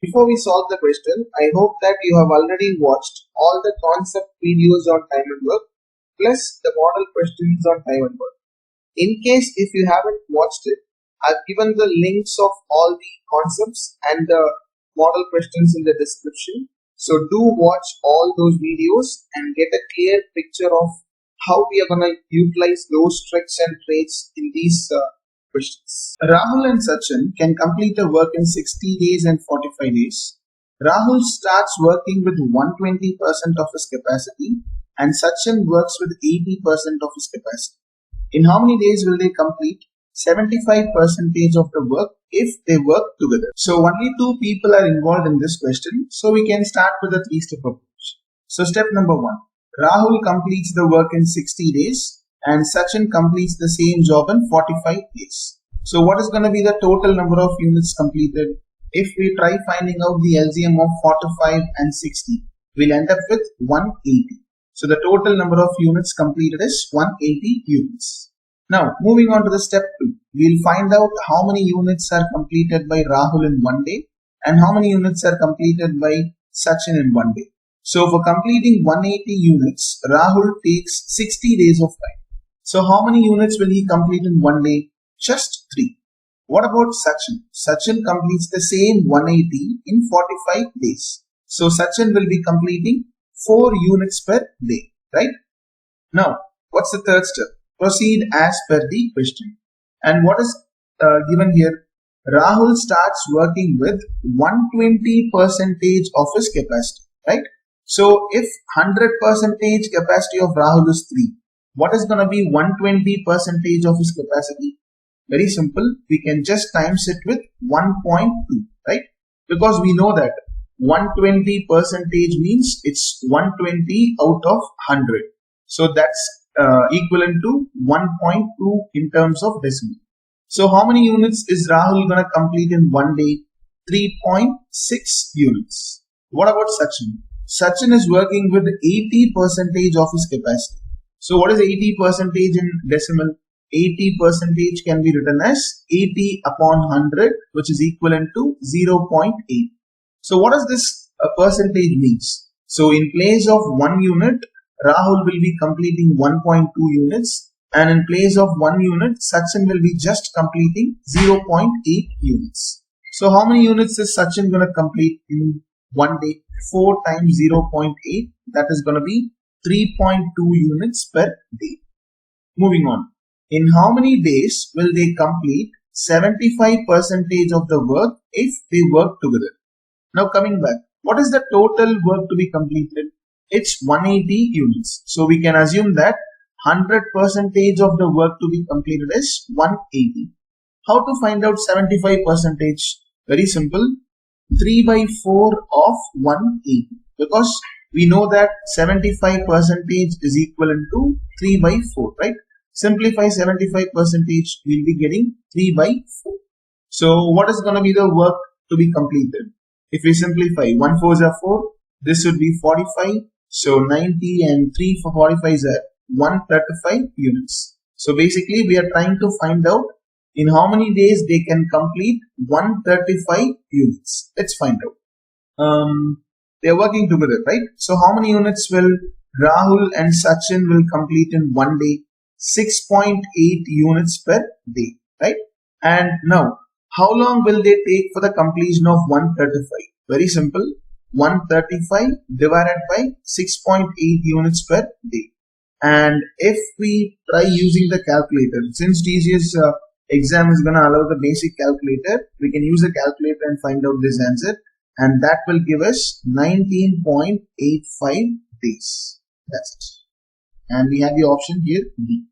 Before we solve the question, I hope that you have already watched all the concept videos on time and work plus the model questions on time and work. In case if you haven't watched it, I've given the links of all the concepts and the model questions in the description. So do watch all those videos and get a clear picture of how we are going to utilize those tricks and traits in these questions. Rahul and Sachin can complete the work in 60 days and 45 days. Rahul starts working with 120% of his capacity and Sachin works with 80% of his capacity. In how many days will they complete 75% of the work if they work together? So only two people are involved in this question. So we can start with a three-step approach. So step number one, Rahul completes the work in 60 days and Sachin completes the same job in 45 days. So what is going to be the total number of units completed? If we try finding out the LCM of 45 and 60, we'll end up with 180. So the total number of units completed is 180 units. Now moving on to the step 2, we'll find out how many units are completed by Rahul in one day and how many units are completed by Sachin in one day. So for completing 180 units, Rahul takes 60 days of time. So how many units will he complete in one day? Just 3. What about Sachin? Sachin completes the same 180 in 45 days. So Sachin will be completing 4 units per day, right? Now, what's the third step? Proceed as per the question. And what is given here? Rahul starts working with 120% of his capacity, right? So if 100% capacity of Rahul is 3, what is going to be 120% of his capacity? Very simple. We can just times it with 1.2, right? Because we know that 120% means it's 120 out of 100. So that's equivalent to 1.2 in terms of decimal. So how many units is Rahul going to complete in one day? 3.6 units. What about Sachin? Sachin is working with 80% of his capacity. So what is 80% in decimal? 80% can be written as 80 upon 100, which is equivalent to 0.8. So what does this percentage means? So in place of 1 unit, Rahul will be completing 1.2 units, and in place of 1 unit, Sachin will be just completing 0.8 units. So how many units is Sachin going to complete in one day? 4 times 0.8, that is going to be 3.2 units per day. Moving on. In how many days will they complete 75% of the work if they work together? Now coming back, what is the total work to be completed? It's 180 units. So we can assume that 100% of the work to be completed is 180. How to find out 75%? Very simple. 3 by 4 of 180. Because we know that 75% is equivalent to 3 by 4, right? Simplify 75%, we'll be getting 3 by 4. So what is going to be the work to be completed? If we simplify, 1 4s are 4, this would be 45. So 90 and 3 for 45 is 135 units. So basically we are trying to find out in how many days they can complete 135 units. Let's find out. They are working together, right? So how many units will Rahul and Sachin will complete in one day? 6.8 units per day, right? And now, how long will they take for the completion of 135? Very simple. 135 divided by 6.8 units per day. And if we try using the calculator, since TCS exam is going to allow the basic calculator, we can use a calculator and find out this answer. And that will give us 19.85 days. That's it. And we have the option here B.